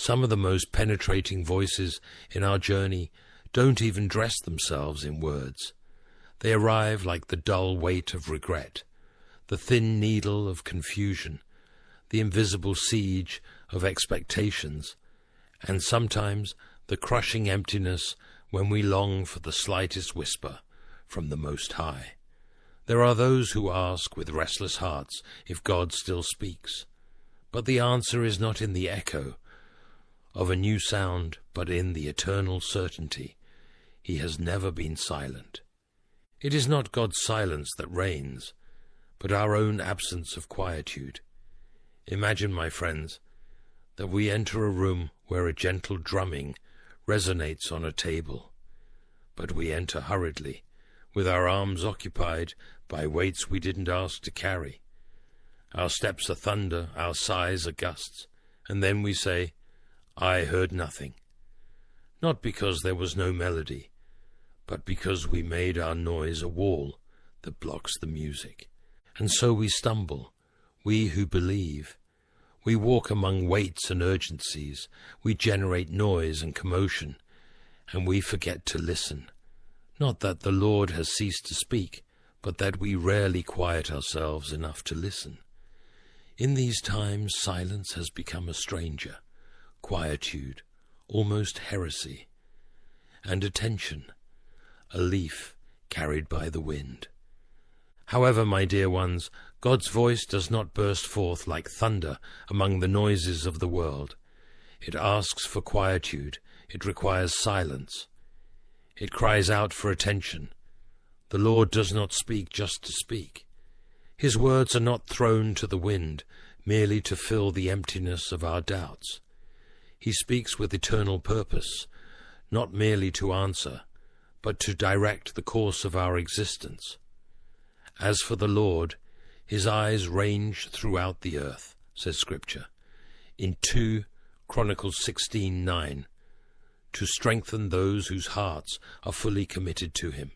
Some of the most penetrating voices in our journey don't even dress themselves in words. They arrive like the dull weight of regret, the thin needle of confusion, the invisible siege of expectations, and sometimes the crushing emptiness when we long for the slightest whisper from the Most High. There are those who ask with restless hearts if God still speaks, but the answer is not in the echo of a new sound, but in the eternal certainty he has never been silent. It is not God's silence that reigns, but our own absence of quietude. Imagine, my friends, that we enter a room where a gentle drumming resonates on a table, but we enter hurriedly, with our arms occupied by weights we didn't ask to carry. Our steps are thunder, our sighs are gusts, and then we say, "I heard nothing," not because there was no melody, but because we made our noise a wall that blocks the music. And so we stumble, we who believe. We walk among weights and urgencies, we generate noise and commotion, and we forget to listen. Not that the Lord has ceased to speak, but that we rarely quiet ourselves enough to listen. In these times, silence has become a stranger, quietude, almost heresy, and attention, a leaf carried by the wind. However, my dear ones, God's voice does not burst forth like thunder among the noises of the world. It asks for quietude. It requires silence. It cries out for attention. The Lord does not speak just to speak. His words are not thrown to the wind merely to fill the emptiness of our doubts. He speaks with eternal purpose, not merely to answer, but to direct the course of our existence. As for the Lord, his eyes range throughout the earth, says Scripture, in 2 Chronicles 16:9, to strengthen those whose hearts are fully committed to him.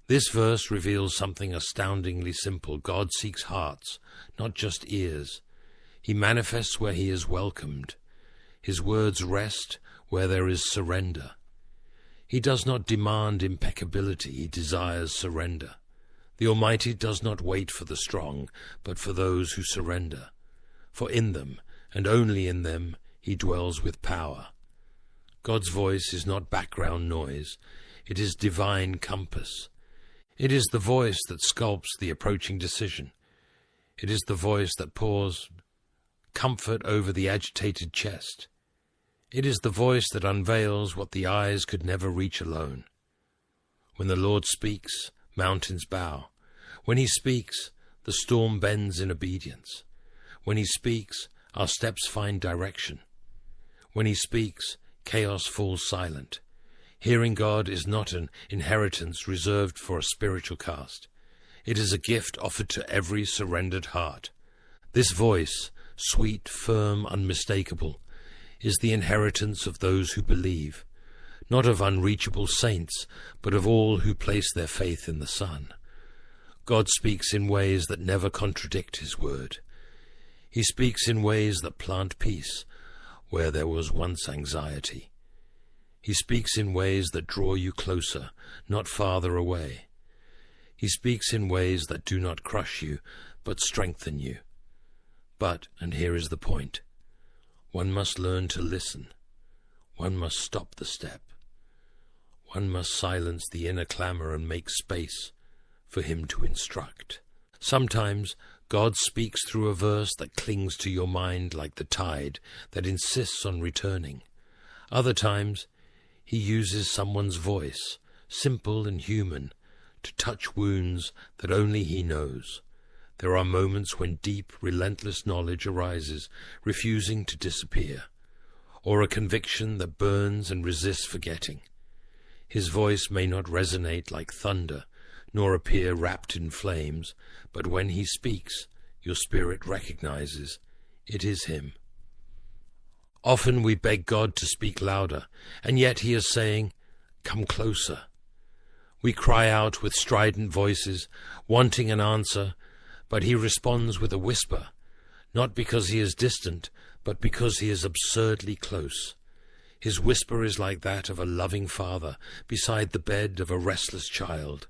This verse reveals something astoundingly simple. God seeks hearts, not just ears. He manifests where he is welcomed. His words rest where there is surrender. He does not demand impeccability, he desires surrender. The Almighty does not wait for the strong, but for those who surrender. For in them, and only in them, he dwells with power. God's voice is not background noise. It is divine compass. It is the voice that sculpts the approaching decision. It is the voice that pours comfort over the agitated chest. It is the voice that unveils what the eyes could never reach alone. When the Lord speaks, mountains bow. When he speaks, the storm bends in obedience. When he speaks, our steps find direction. When he speaks, chaos falls silent. Hearing God is not an inheritance reserved for a spiritual caste. It is a gift offered to every surrendered heart. This voice, sweet, firm, unmistakable, is the inheritance of those who believe, not of unreachable saints, but of all who place their faith in the Son. God speaks in ways that never contradict his word. He speaks in ways that plant peace where there was once anxiety. He speaks in ways that draw you closer, not farther away. He speaks in ways that do not crush you, but strengthen you. But, and here is the point, one must learn to listen. One must stop the step. One must silence the inner clamor and make space for him to instruct. Sometimes God speaks through a verse that clings to your mind like the tide that insists on returning. Other times he uses someone's voice, simple and human, to touch wounds that only he knows. There are moments when deep, relentless knowledge arises, refusing to disappear, or a conviction that burns and resists forgetting. His voice may not resonate like thunder, nor appear wrapped in flames, but when he speaks, your spirit recognizes it is him. Often we beg God to speak louder, and yet he is saying, "Come closer." We cry out with strident voices, wanting an answer, but he responds with a whisper, not because he is distant, but because he is absurdly close. His whisper is like that of a loving father beside the bed of a restless child.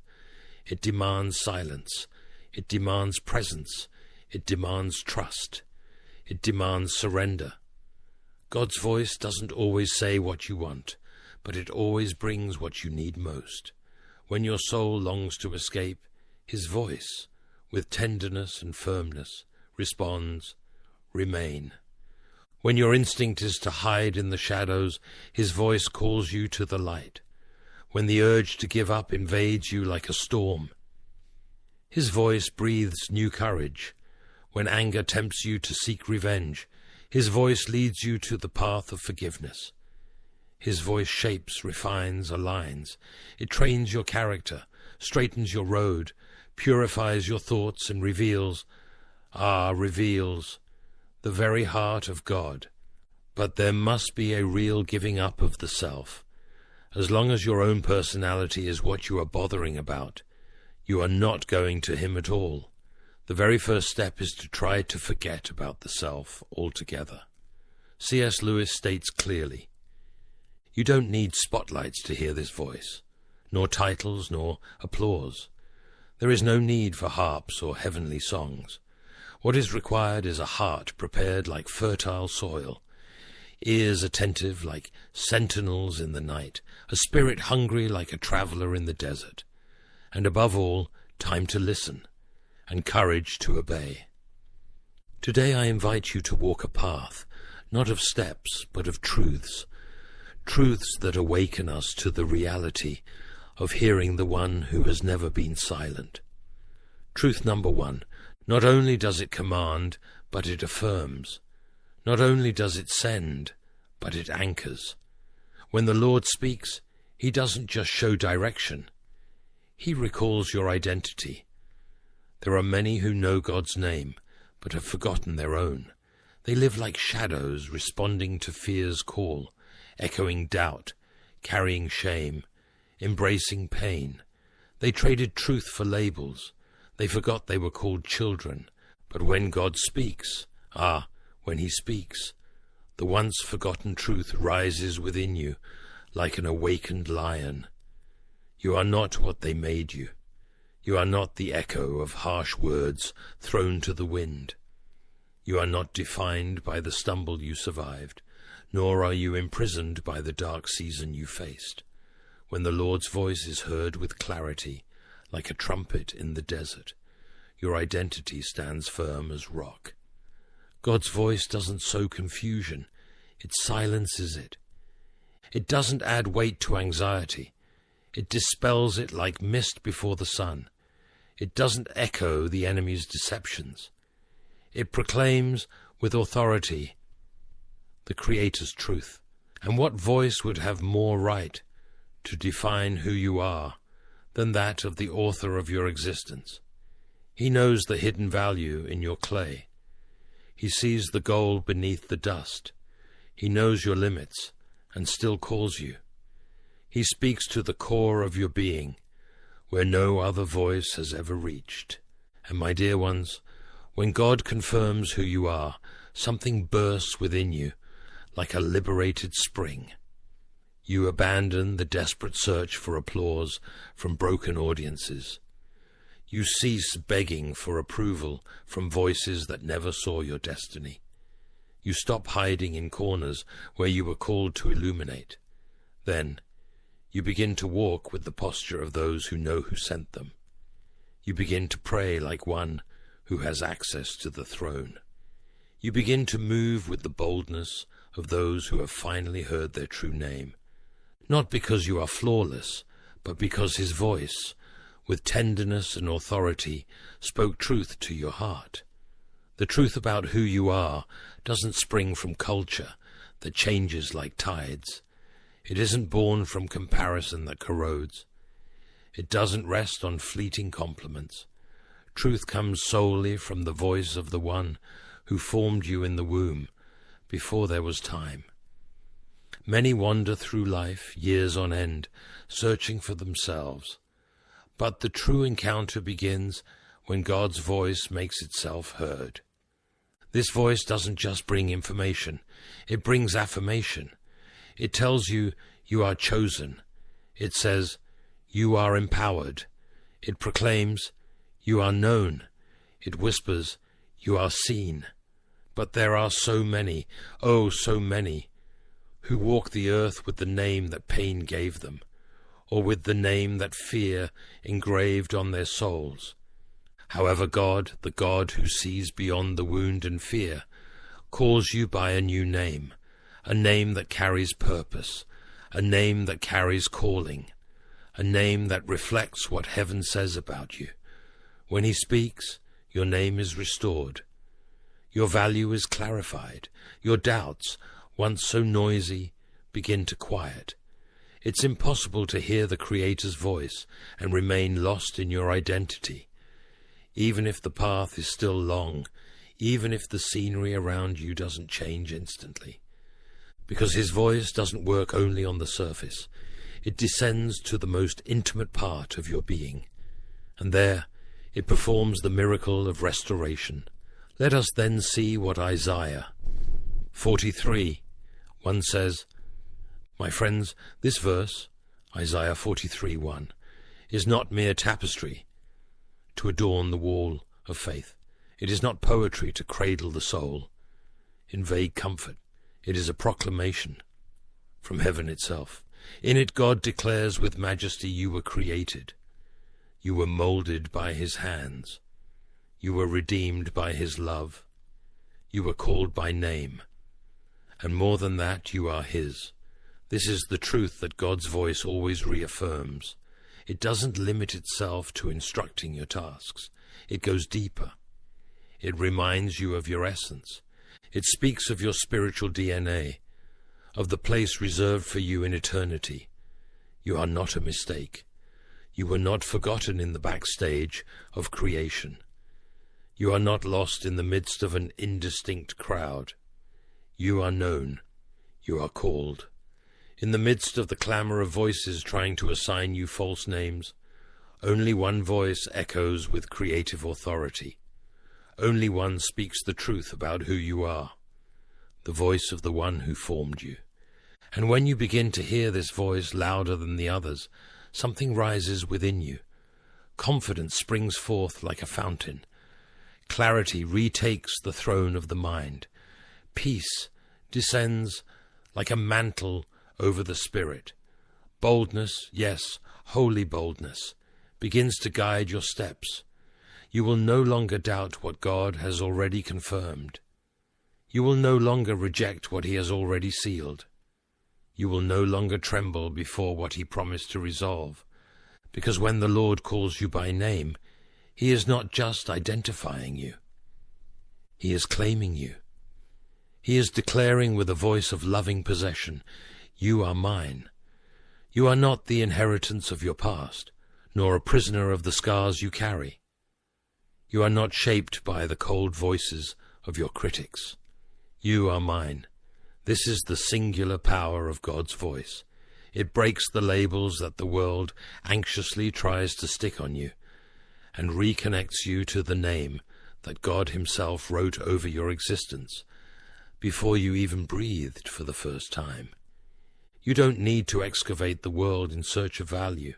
It demands silence. It demands presence. It demands trust. It demands surrender. God's voice doesn't always say what you want, but it always brings what you need most. When your soul longs to escape, his voice, with tenderness and firmness, responds, "Remain." When your instinct is to hide in the shadows, his voice calls you to the light. When the urge to give up invades you like a storm, his voice breathes new courage. When anger tempts you to seek revenge, his voice leads you to the path of forgiveness. His voice shapes, refines, aligns. It trains your character, straightens your road, purifies your thoughts, and reveals the very heart of God. But there must be a real giving up of the self. As long as your own personality is what you are bothering about, you are not going to him at all. The very first step is to try to forget about the self altogether. C.S. Lewis states clearly, "You don't need spotlights to hear this voice, nor titles, nor applause. There is no need for harps or heavenly songs. What is required is a heart prepared like fertile soil, ears attentive like sentinels in the night, a spirit hungry like a traveller in the desert, and above all, time to listen, and courage to obey." Today I invite you to walk a path, not of steps, but of truths, truths that awaken us to the reality of hearing the one who has never been silent. Truth number one, not only does it command, but it affirms. Not only does it send, but it anchors. When the Lord speaks, he doesn't just show direction. He recalls your identity. There are many who know God's name, but have forgotten their own. They live like shadows, responding to fear's call, echoing doubt, carrying shame, embracing pain. They traded truth for labels. They forgot they were called children. But when God speaks, when he speaks, the once forgotten truth rises within you like an awakened lion. You are not what they made you. You are not the echo of harsh words thrown to the wind. You are not defined by the stumble you survived, nor are you imprisoned by the dark season you faced. When the Lord's voice is heard with clarity, like a trumpet in the desert, your identity stands firm as rock. God's voice doesn't sow confusion, it silences it. It doesn't add weight to anxiety, it dispels it like mist before the sun. It doesn't echo the enemy's deceptions. It proclaims with authority the Creator's truth. And what voice would have more right to define who you are than that of the author of your existence? He knows the hidden value in your clay. He sees the gold beneath the dust. He knows your limits and still calls you. He speaks to the core of your being, where no other voice has ever reached. And my dear ones, when God confirms who you are, something bursts within you like a liberated spring. You abandon the desperate search for applause from broken audiences. You cease begging for approval from voices that never saw your destiny. You stop hiding in corners where you were called to illuminate. Then you begin to walk with the posture of those who know who sent them. You begin to pray like one who has access to the throne. You begin to move with the boldness of those who have finally heard their true name. Not because you are flawless, but because his voice, with tenderness and authority, spoke truth to your heart. The truth about who you are doesn't spring from culture that changes like tides. It isn't born from comparison that corrodes. It doesn't rest on fleeting compliments. Truth comes solely from the voice of the one who formed you in the womb before there was time. Many wander through life, years on end, searching for themselves. But the true encounter begins when God's voice makes itself heard. This voice doesn't just bring information, it brings affirmation. It tells you you are chosen. It says you are empowered. It proclaims you are known. It whispers you are seen. But there are so many, oh so many, who walk the earth with the name that pain gave them, or with the name that fear engraved on their souls. However, God, the God who sees beyond the wound and fear, calls you by a new name, a name that carries purpose, a name that carries calling, a name that reflects what heaven says about you. When he speaks, your name is restored. Your value is clarified. Your doubts, once so noisy, begin to quiet. It's impossible to hear the Creator's voice and remain lost in your identity. Even if the path is still long, even if the scenery around you doesn't change instantly. Because his voice doesn't work only on the surface. It descends to the most intimate part of your being. And there, it performs the miracle of restoration. Let us then see what Isaiah 43:1 says. My friends, this verse, Isaiah 43:1, is not mere tapestry to adorn the wall of faith. It is not poetry to cradle the soul in vague comfort. It is a proclamation from heaven itself. In it God declares with majesty, you were created. You were molded by his hands. You were redeemed by his love. You were called by name. And more than that, you are his. This is the truth that God's voice always reaffirms. It doesn't limit itself to instructing your tasks. It goes deeper. It reminds you of your essence. It speaks of your spiritual DNA, of the place reserved for you in eternity. You are not a mistake. You were not forgotten in the backstage of creation. You are not lost in the midst of an indistinct crowd. You are known. You are called. In the midst of the clamor of voices trying to assign you false names, only one voice echoes with creative authority. Only one speaks the truth about who you are, the voice of the one who formed you. And when you begin to hear this voice louder than the others, something rises within you. Confidence springs forth like a fountain. Clarity retakes the throne of the mind. Peace descends like a mantle over the spirit. Boldness, yes, holy boldness, begins to guide your steps. You will no longer doubt what God has already confirmed. You will no longer reject what he has already sealed. You will no longer tremble before what he promised to resolve, because when the Lord calls you by name, he is not just identifying you. He is claiming you. He is declaring with a voice of loving possession, you are mine. You are not the inheritance of your past, nor a prisoner of the scars you carry. You are not shaped by the cold voices of your critics. You are mine. This is the singular power of God's voice. It breaks the labels that the world anxiously tries to stick on you, and reconnects you to the name that God himself wrote over your existence before you even breathed for the first time. You don't need to excavate the world in search of value.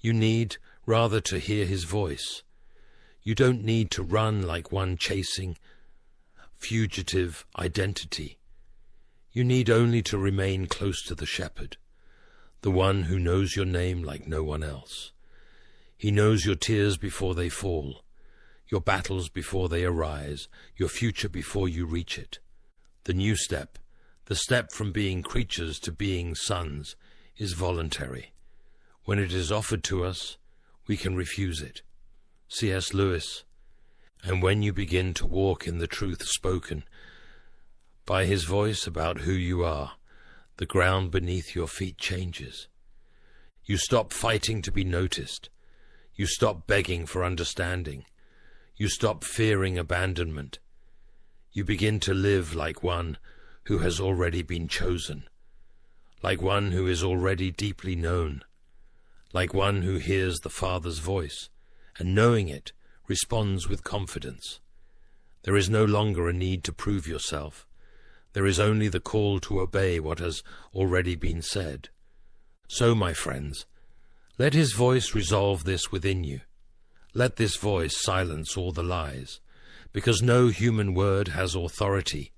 You need rather to hear his voice. You don't need to run like one chasing fugitive identity. You need only to remain close to the shepherd, the one who knows your name like no one else. He knows your tears before they fall, your battles before they arise, your future before you reach it. The new step, the step from being creatures to being sons, is voluntary. When it is offered to us, we can refuse it. C.S. Lewis. And when you begin to walk in the truth spoken by his voice about who you are, the ground beneath your feet changes. You stop fighting to be noticed. You stop begging for understanding. You stop fearing abandonment. You begin to live like one who has already been chosen, like one who is already deeply known, like one who hears the Father's voice, and knowing it, responds with confidence. There is no longer a need to prove yourself. There is only the call to obey what has already been said. So, my friends, let his voice resolve this within you. Let this voice silence all the lies, because no human word has authority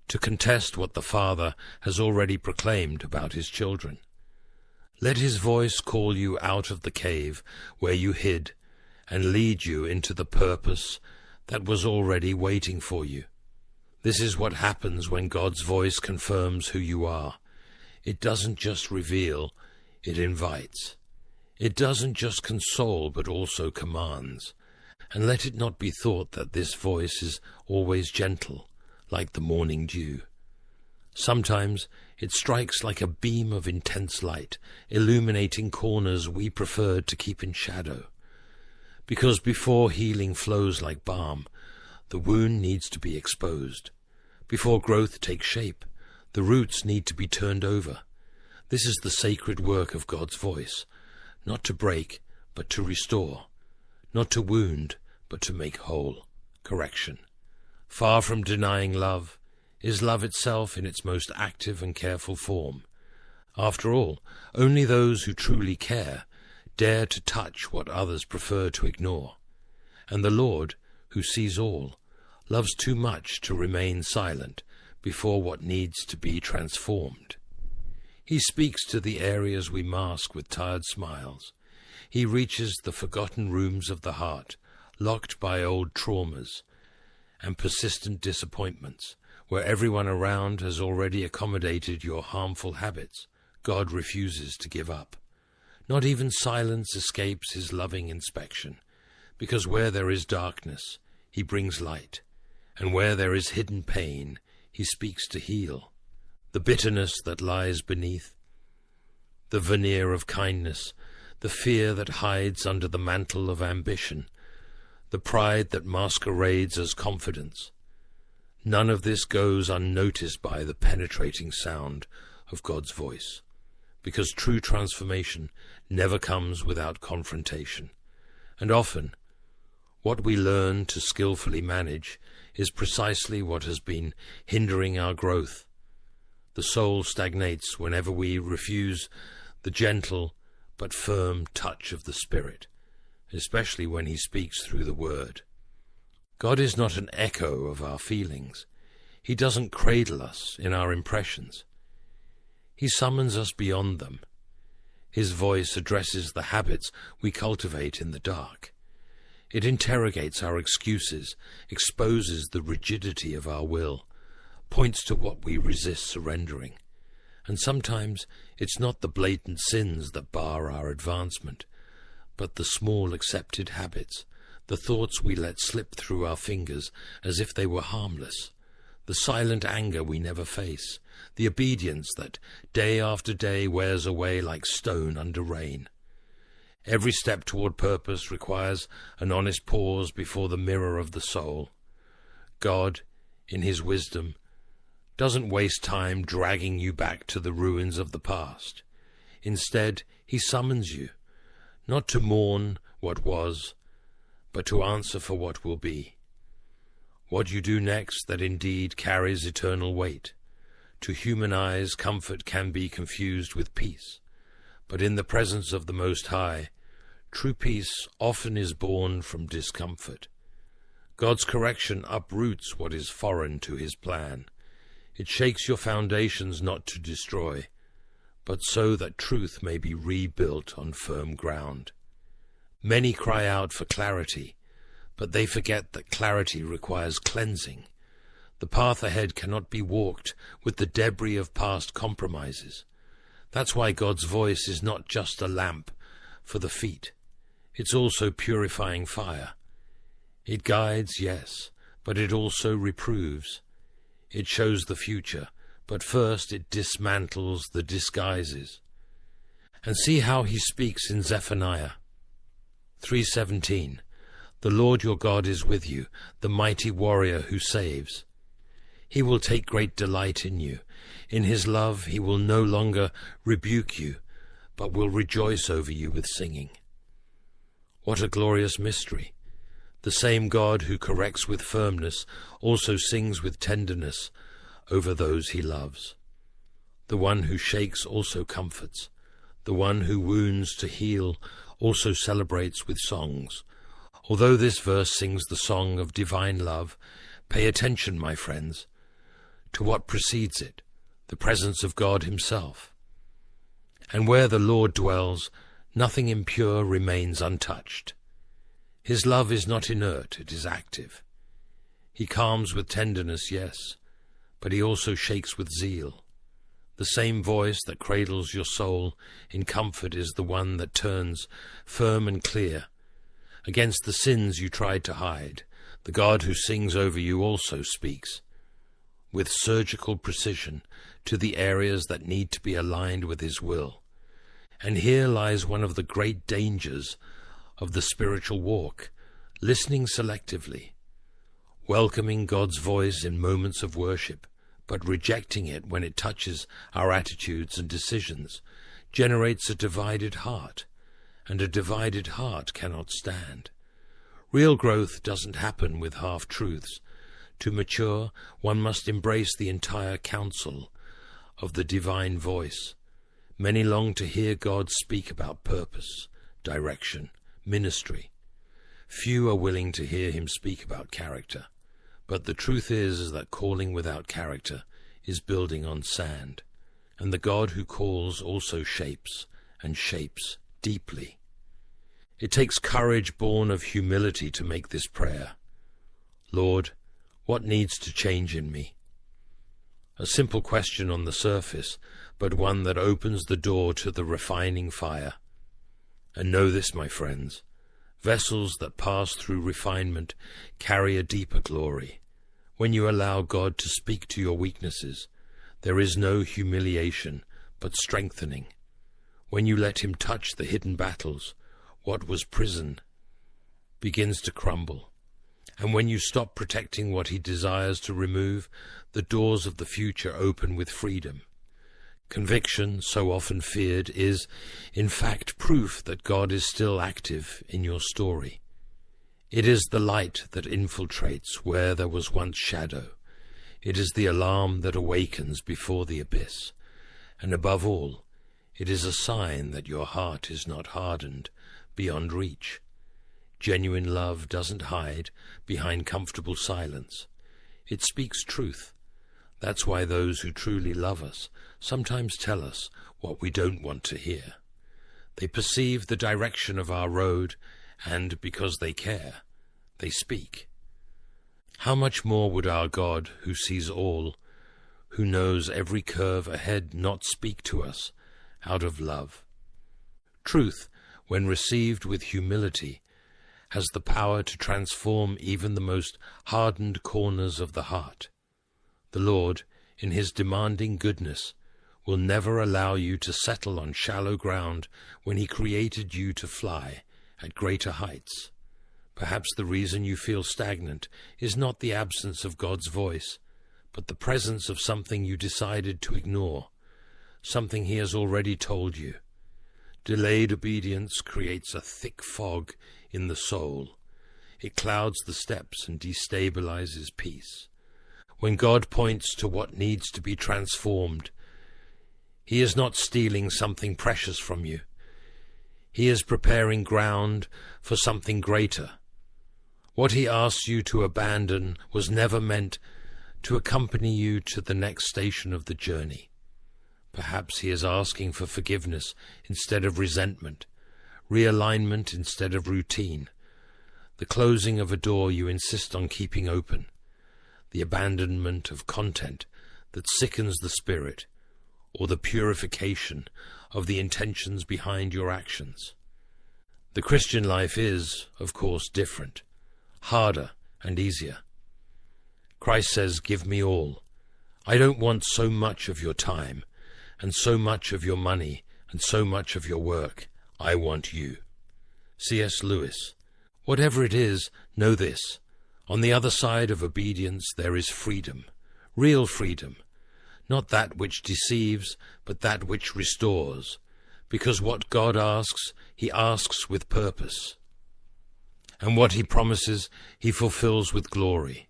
to contest what the Father has already proclaimed about his children. Let his voice call you out of the cave where you hid and lead you into the purpose that was already waiting for you. This is what happens when God's voice confirms who you are. It doesn't just reveal, it invites. It doesn't just console, but also commands. And let it not be thought that this voice is always gentle, like the morning dew. Sometimes it strikes like a beam of intense light, illuminating corners we preferred to keep in shadow. Because before healing flows like balm, the wound needs to be exposed. Before growth takes shape, the roots need to be turned over. This is the sacred work of God's voice, not to break, but to restore, not to wound, but to make whole. Correction. Far from denying love, is love itself in its most active and careful form. After all, only those who truly care dare to touch what others prefer to ignore. And the Lord, who sees all, loves too much to remain silent before what needs to be transformed. He speaks to the areas we mask with tired smiles. He reaches the forgotten rooms of the heart, locked by old traumas and persistent disappointments, where everyone around has already accommodated your harmful habits. God refuses to give up. Not even silence escapes his loving inspection, because where there is darkness, he brings light, and where there is hidden pain, he speaks to heal. The bitterness that lies beneath, the veneer of kindness, the fear that hides under the mantle of ambition, the pride that masquerades as confidence. None of this goes unnoticed by the penetrating sound of God's voice, because true transformation never comes without confrontation. And often, what we learn to skillfully manage is precisely what has been hindering our growth. The soul stagnates whenever we refuse the gentle but firm touch of the Spirit, especially when he speaks through the Word. God is not an echo of our feelings. He doesn't cradle us in our impressions. He summons us beyond them. His voice addresses the habits we cultivate in the dark. It interrogates our excuses, exposes the rigidity of our will, points to what we resist surrendering. And sometimes it's not the blatant sins that bar our advancement, but the small accepted habits, the thoughts we let slip through our fingers as if they were harmless, the silent anger we never face, the obedience that day after day wears away like stone under rain. Every step toward purpose requires an honest pause before the mirror of the soul. God, in his wisdom, doesn't waste time dragging you back to the ruins of the past. Instead, he summons you, not to mourn what was, but to answer for what will be. What you do next that indeed carries eternal weight. To human eyes, comfort can be confused with peace, but in the presence of the Most High, true peace often is born from discomfort. God's correction uproots what is foreign to his plan. It shakes your foundations not to destroy, but so that truth may be rebuilt on firm ground. Many cry out for clarity, but they forget that clarity requires cleansing. The path ahead cannot be walked with the debris of past compromises. That's why God's voice is not just a lamp for the feet. It's also purifying fire. It guides, yes, but it also reproves. It shows the future, but first it dismantles the disguises. And see how he speaks in Zephaniah 3:17. The Lord your God is with you, the mighty warrior who saves. He will take great delight in you. In his love he will no longer rebuke you, but will rejoice over you with singing. What a glorious mystery! The same God who corrects with firmness also sings with tenderness over those he loves. The one who shakes also comforts. The one who wounds to heal also celebrates with songs. Although this verse sings the song of divine love, pay attention, my friends, to what precedes it, the presence of God himself. And where the Lord dwells, nothing impure remains untouched. His love is not inert, it is active. He calms with tenderness, yes, but he also shakes with zeal. The same voice that cradles your soul in comfort is the one that turns firm and clear. Against the sins you tried to hide, the God who sings over you also speaks, with surgical precision, to the areas that need to be aligned with his will. And here lies one of the great dangers of the spiritual walk, listening selectively, welcoming God's voice in moments of worship, but rejecting it when it touches our attitudes and decisions, generates a divided heart, and a divided heart cannot stand. Real growth doesn't happen with half-truths. To mature, one must embrace the entire counsel of the divine voice. Many long to hear God speak about purpose, direction, ministry. Few are willing to hear him speak about character. But the truth is that calling without character is building on sand, and the God who calls also shapes, and shapes deeply. It takes courage born of humility to make this prayer. Lord, what needs to change in me? A simple question on the surface, but one that opens the door to the refining fire. And know this, my friends, vessels that pass through refinement carry a deeper glory. When you allow God to speak to your weaknesses, there is no humiliation, but strengthening. When you let him touch the hidden battles, what was prison begins to crumble. And when you stop protecting what he desires to remove, the doors of the future open with freedom. Conviction, so often feared, is, in fact, proof that God is still active in your story. It is the light that infiltrates where there was once shadow. It is the alarm that awakens before the abyss. And above all, it is a sign that your heart is not hardened beyond reach. Genuine love doesn't hide behind comfortable silence. It speaks truth. That's why those who truly love us sometimes tell us what we don't want to hear. They perceive the direction of our road, and because they care, they speak. How much more would our God, who sees all, who knows every curve ahead, not speak to us out of love? Truth, when received with humility, has the power to transform even the most hardened corners of the heart. The Lord, in his demanding goodness, will never allow you to settle on shallow ground when he created you to fly at greater heights. Perhaps the reason you feel stagnant is not the absence of God's voice, but the presence of something you decided to ignore, something he has already told you. Delayed obedience creates a thick fog in the soul. It clouds the steps and destabilizes peace. When God points to what needs to be transformed, he is not stealing something precious from you. He is preparing ground for something greater. What he asks you to abandon was never meant to accompany you to the next station of the journey. Perhaps he is asking for forgiveness instead of resentment, realignment instead of routine, the closing of a door you insist on keeping open, the abandonment of content that sickens the spirit, or the purification of the intentions behind your actions. The Christian life is, of course, different, harder and easier. Christ says, "Give me all. I don't want so much of your time, and so much of your money, and so much of your work. I want you." C.S. Lewis. Whatever it is, know this. On the other side of obedience there is freedom, real freedom, not that which deceives, but that which restores, because what God asks, he asks with purpose. and what he promises he fulfills with glory.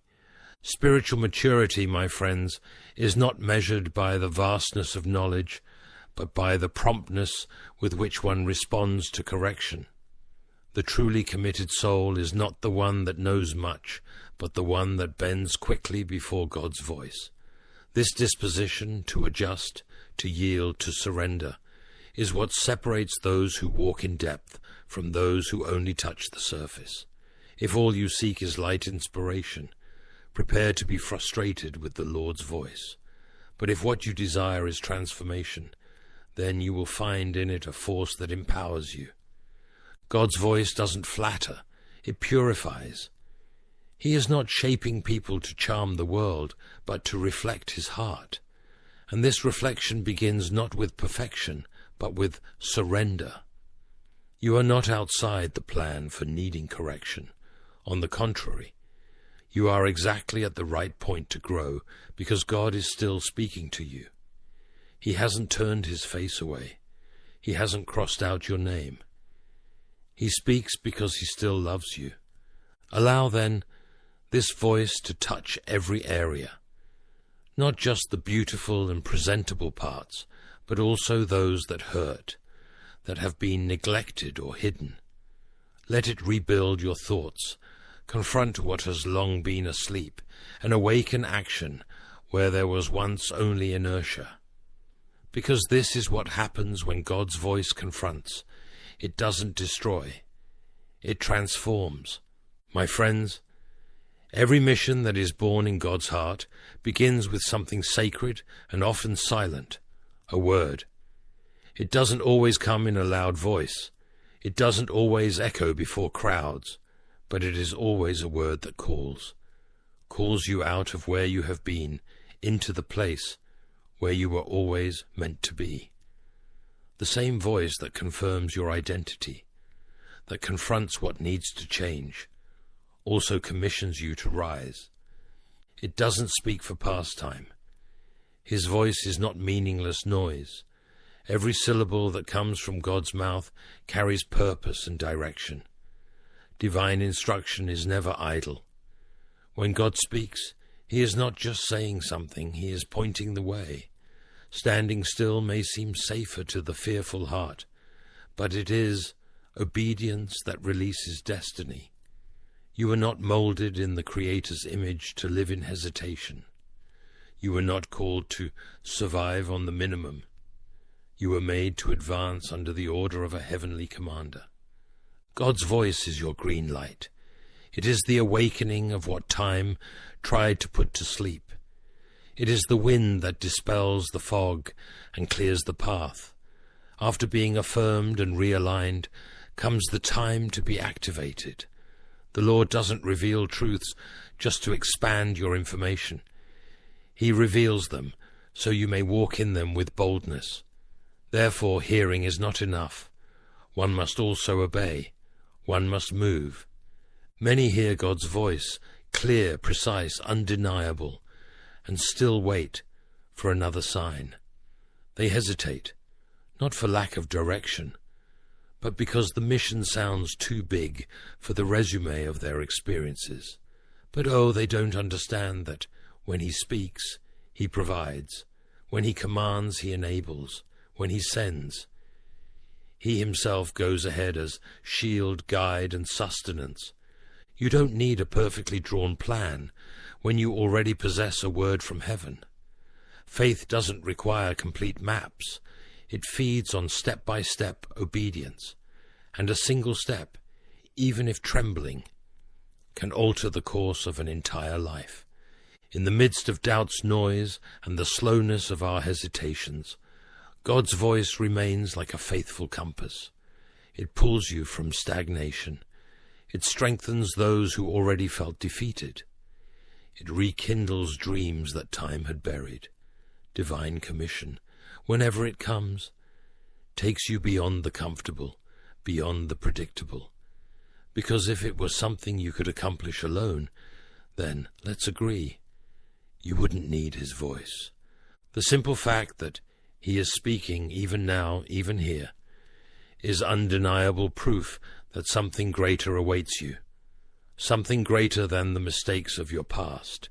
Spiritual maturity, my friends, is not measured by the vastness of knowledge, but by the promptness with which one responds to correction. The truly committed soul is not the one that knows much, but the one that bends quickly before God's voice. This disposition to adjust, to yield, to surrender, is what separates those who walk in depth from those who only touch the surface. If all you seek is light inspiration, prepare to be frustrated with the Lord's voice. But if what you desire is transformation, then you will find in it a force that empowers you. God's voice doesn't flatter, it purifies. He is not shaping people to charm the world, but to reflect his heart. And this reflection begins not with perfection, but with surrender. You are not outside the plan for needing correction. On the contrary, you are exactly at the right point to grow, because God is still speaking to you. He hasn't turned his face away. He hasn't crossed out your name. He speaks because he still loves you. Allow, then, this voice to touch every area, not just the beautiful and presentable parts, but also those that hurt, that have been neglected or hidden. Let it rebuild your thoughts, confront what has long been asleep, and awaken action where there was once only inertia. Because this is what happens when God's voice confronts. It doesn't destroy. It transforms. My friends, every mission that is born in God's heart begins with something sacred and often silent, a word. It doesn't always come in a loud voice. It doesn't always echo before crowds, but it is always a word that calls you out of where you have been into the place where you were always meant to be. The same voice that confirms your identity, that confronts what needs to change, also commissions you to rise. It doesn't speak for pastime. His voice is not meaningless noise. Every syllable that comes from God's mouth carries purpose and direction. Divine instruction is never idle. When God speaks, he is not just saying something, he is pointing the way. Standing still may seem safer to the fearful heart, but it is obedience that releases destiny. You are not molded in the Creator's image to live in hesitation. You were not called to survive on the minimum. You were made to advance under the order of a heavenly commander. God's voice is your green light. It is the awakening of what time tried to put to sleep. It is the wind that dispels the fog and clears the path. After being affirmed and realigned comes the time to be activated. The Lord doesn't reveal truths just to expand your information. He reveals them so you may walk in them with boldness. Therefore, hearing is not enough. One must also obey. One must move. Many hear God's voice, clear, precise, undeniable, and still wait for another sign. They hesitate, not for lack of direction, but because the mission sounds too big for the resume of their experiences. But they don't understand that when he speaks, he provides. When he commands, he enables. When he sends, he himself goes ahead as shield, guide, and sustenance. You don't need a perfectly drawn plan when you already possess a word from heaven. Faith doesn't require complete maps. It feeds on step-by-step obedience, and a single step, even if trembling, can alter the course of an entire life. In the midst of doubt's noise and the slowness of our hesitations, God's voice remains like a faithful compass. It pulls you from stagnation. It strengthens those who already felt defeated. It rekindles dreams that time had buried. Divine commission, whenever it comes, takes you beyond the comfortable, beyond the predictable. Because if it was something you could accomplish alone, then, let's agree, you wouldn't need his voice. The simple fact that he is speaking even now, even here, is undeniable proof that something greater awaits you. something greater than the mistakes of your past,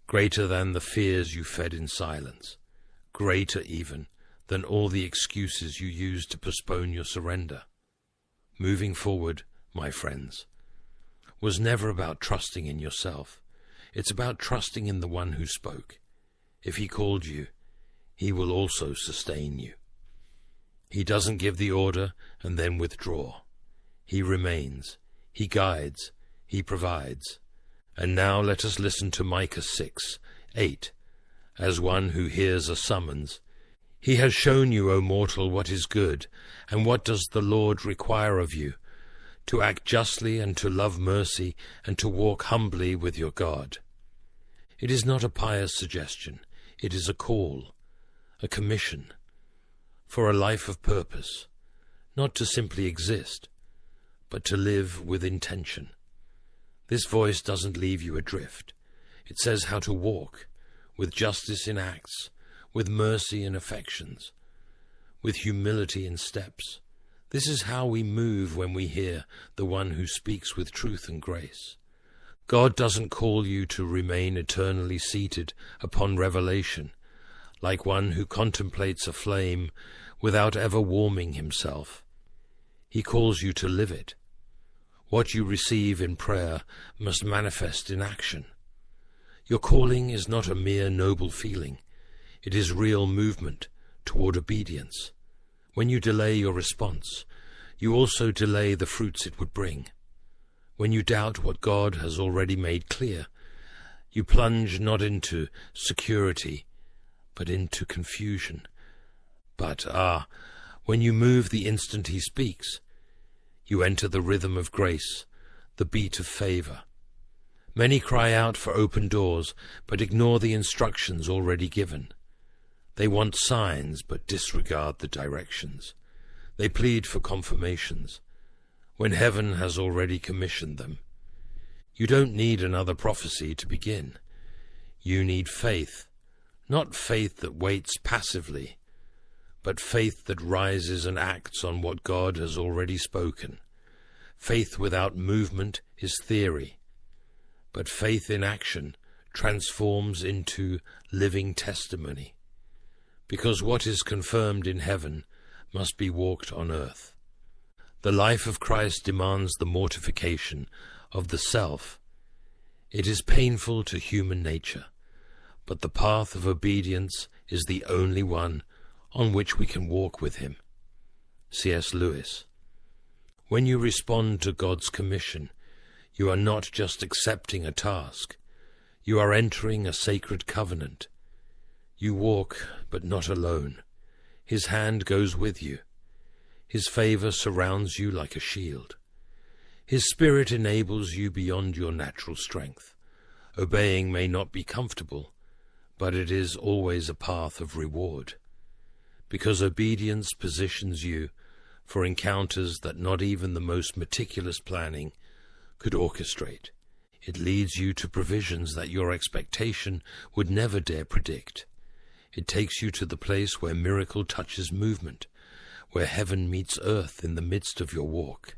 greater than the fears you fed in silence, greater even than all the excuses you used to postpone your surrender. Moving forward, my friends, was never about trusting in yourself. It's about trusting in the one who spoke. If he called you, he will also sustain you. He doesn't give the order and then withdraw. He remains, he guides, he provides. And now let us listen to Micah 6:8, as one who hears a summons. He has shown you, O mortal, what is good, and what does the Lord require of you? To act justly and to love mercy and to walk humbly with your God. It is not a pious suggestion. It is a call, a commission, for a life of purpose, not to simply exist, but to live with intention. This voice doesn't leave you adrift. It says how to walk, with justice in acts, with mercy in affections, with humility in steps. This is how we move when we hear the one who speaks with truth and grace. God doesn't call you to remain eternally seated upon revelation, like one who contemplates a flame without ever warming himself. He calls you to live it. What you receive in prayer must manifest in action. Your calling is not a mere noble feeling. It is real movement toward obedience. When you delay your response, you also delay the fruits it would bring. When you doubt what God has already made clear, you plunge not into security, but into confusion. But, when you move the instant he speaks, you enter the rhythm of grace, the beat of favor. Many cry out for open doors, but ignore the instructions already given. They want signs, but disregard the directions. They plead for confirmations, when heaven has already commissioned them. You don't need another prophecy to begin. You need faith, not faith that waits passively, but faith that rises and acts on what God has already spoken. Faith without movement is theory, but faith in action transforms into living testimony, because what is confirmed in heaven must be walked on earth. The life of Christ demands the mortification of the self. It is painful to human nature, but the path of obedience is the only one on which we can walk with him. C.S. Lewis. When you respond to God's commission, you are not just accepting a task. You are entering a sacred covenant. You walk, but not alone. His hand goes with you. His favor surrounds you like a shield. His Spirit enables you beyond your natural strength. Obeying may not be comfortable, but it is always a path of reward, because obedience positions you for encounters that not even the most meticulous planning could orchestrate. It leads you to provisions that your expectation would never dare predict. It takes you to the place where miracle touches movement, where heaven meets earth in the midst of your walk.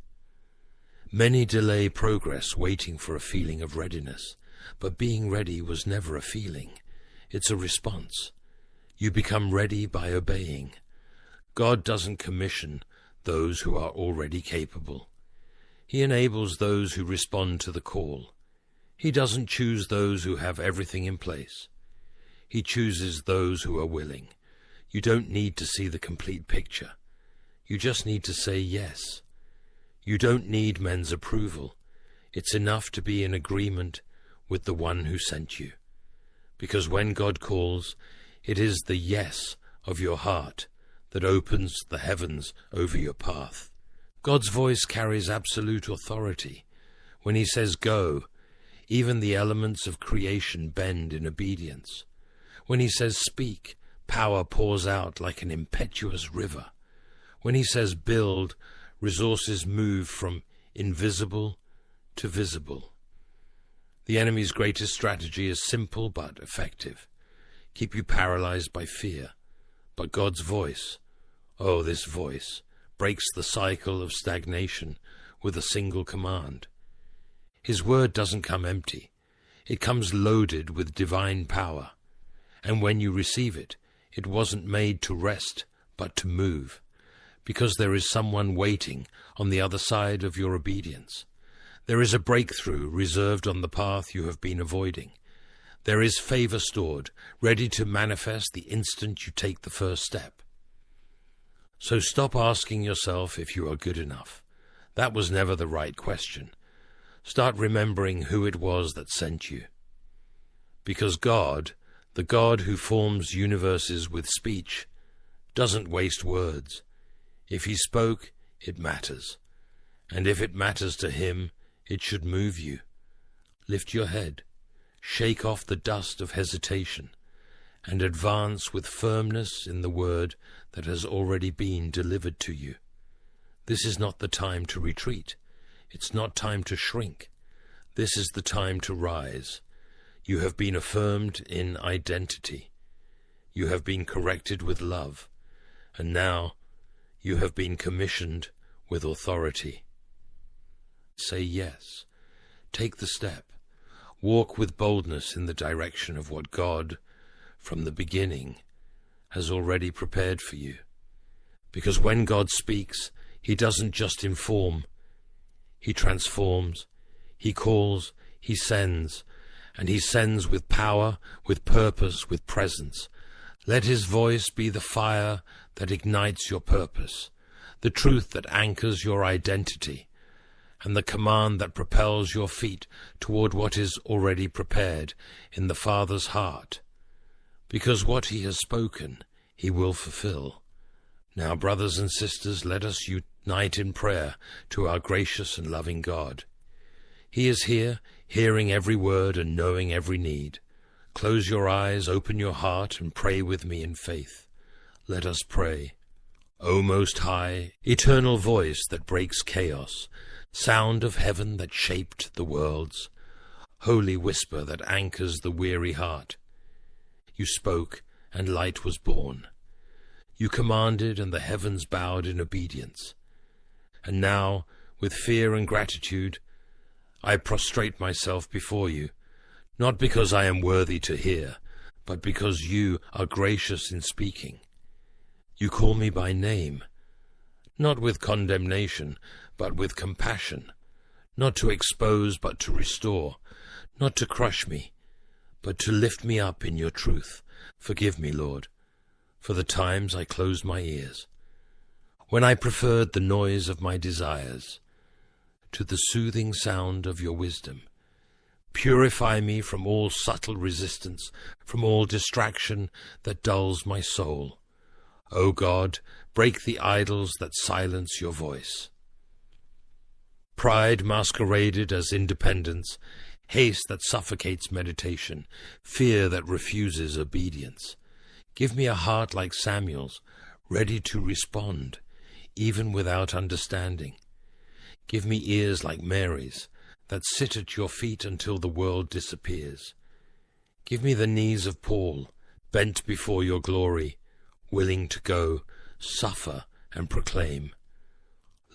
Many delay progress waiting for a feeling of readiness, but being ready was never a feeling. It's a response. You become ready by obeying. God doesn't commission those who are already capable. He enables those who respond to the call. He doesn't choose those who have everything in place. He chooses those who are willing. You don't need to see the complete picture. You just need to say yes. You don't need men's approval. It's enough to be in agreement with the one who sent you. Because when God calls, it is the yes of your heart that opens the heavens over your path. God's voice carries absolute authority. When he says go, even the elements of creation bend in obedience. When he says speak, power pours out like an impetuous river. When he says build, resources move from invisible to visible. The enemy's greatest strategy is simple but effective. Keep you paralyzed by fear. But God's voice, oh, this voice, breaks the cycle of stagnation with a single command. His word doesn't come empty. It comes loaded with divine power. And when you receive it, it wasn't made to rest, but to move, because there is someone waiting on the other side of your obedience. There is a breakthrough reserved on the path you have been avoiding. There is favor stored, ready to manifest the instant you take the first step. So stop asking yourself if you are good enough. That was never the right question. Start remembering who it was that sent you. Because God, the God who forms universes with speech, doesn't waste words. If he spoke, it matters. And if it matters to him, it should move you. Lift your head, shake off the dust of hesitation, and advance with firmness in the word that has already been delivered to you. This is not the time to retreat. It's not time to shrink. This is the time to rise. You have been affirmed in identity. You have been corrected with love. And now you have been commissioned with authority. Say yes. Take the step. Walk with boldness in the direction of what God, from the beginning, has already prepared for you. Because when God speaks, he doesn't just inform. He transforms, he calls, he sends, and he sends with power, with purpose, with presence. Let his voice be the fire that ignites your purpose, the truth that anchors your identity, and the command that propels your feet toward what is already prepared in the Father's heart. Because what he has spoken, he will fulfill. Now, brothers and sisters, let us unite in prayer to our gracious and loving God. He is here, hearing every word and knowing every need. Close your eyes, open your heart, and pray with me in faith. Let us pray. O Most High, eternal voice that breaks chaos, sound of heaven that shaped the worlds, holy whisper that anchors the weary heart. You spoke, and light was born. You commanded, and the heavens bowed in obedience. And now, with fear and gratitude, I prostrate myself before you, not because I am worthy to hear, but because you are gracious in speaking. You call me by name, not with condemnation, but with compassion, not to expose, but to restore, not to crush me, but to lift me up in your truth. Forgive me, Lord, for the times I closed my ears, when I preferred the noise of my desires to the soothing sound of your wisdom. Purify me from all subtle resistance, from all distraction that dulls my soul. O God, break the idols that silence your voice. Pride masqueraded as independence, haste that suffocates meditation, fear that refuses obedience. Give me a heart like Samuel's, ready to respond, even without understanding. Give me ears like Mary's, that sit at your feet until the world disappears. Give me the knees of Paul, bent before your glory, willing to go, suffer, and proclaim.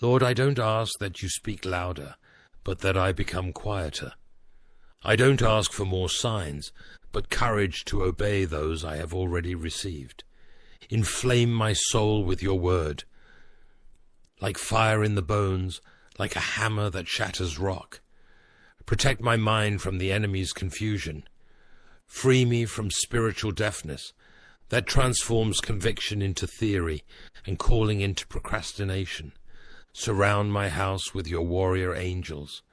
Lord, I don't ask that you speak louder, but that I become quieter. I don't ask for more signs, but courage to obey those I have already received. Inflame my soul with your word, like fire in the bones, like a hammer that shatters rock. Protect my mind from the enemy's confusion. Free me from spiritual deafness that transforms conviction into theory and calling into procrastination. Surround my house with your warrior angels.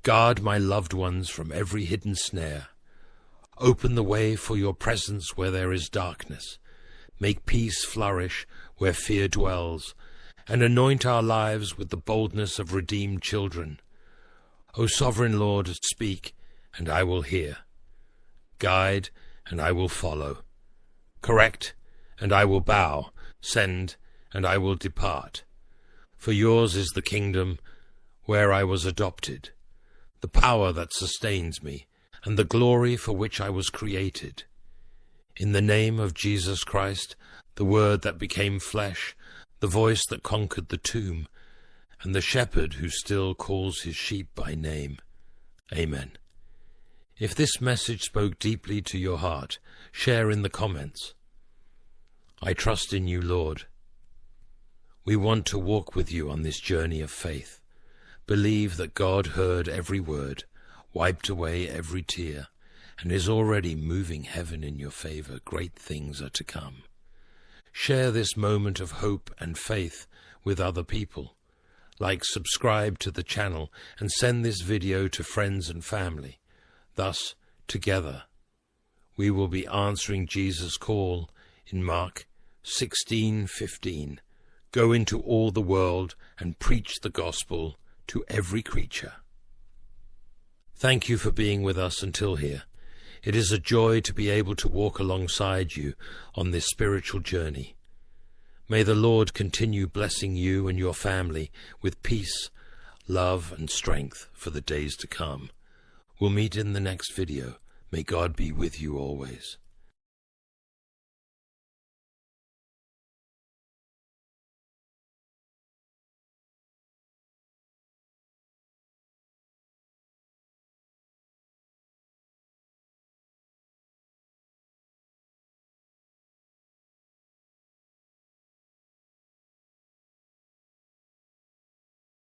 Guard my loved ones from every hidden snare. Open the way for your presence where there is darkness. Make peace flourish where fear dwells, and anoint our lives with the boldness of redeemed children. O Sovereign Lord, speak, and I will hear. Guide, and I will follow. Correct, and I will bow. Send, and I will depart. For yours is the kingdom where I was adopted, the power that sustains me, and the glory for which I was created. In the name of Jesus Christ, the Word that became flesh, the voice that conquered the tomb, and the shepherd who still calls his sheep by name. Amen. If this message spoke deeply to your heart, share in the comments. I trust in you, Lord. We want to walk with you on this journey of faith. Believe that God heard every word, wiped away every tear, and is already moving heaven in your favor. Great things are to come. Share this moment of hope and faith with other people. Like, subscribe to the channel, and send this video to friends and family. Thus, together, we will be answering Jesus' call in Mark 16:15. Go into all the world and preach the gospel to every creature. Thank you for being with us until here. It is a joy to be able to walk alongside you on this spiritual journey. May the Lord continue blessing you and your family with peace, love, and strength for the days to come. We'll meet in the next video. May God be with you always.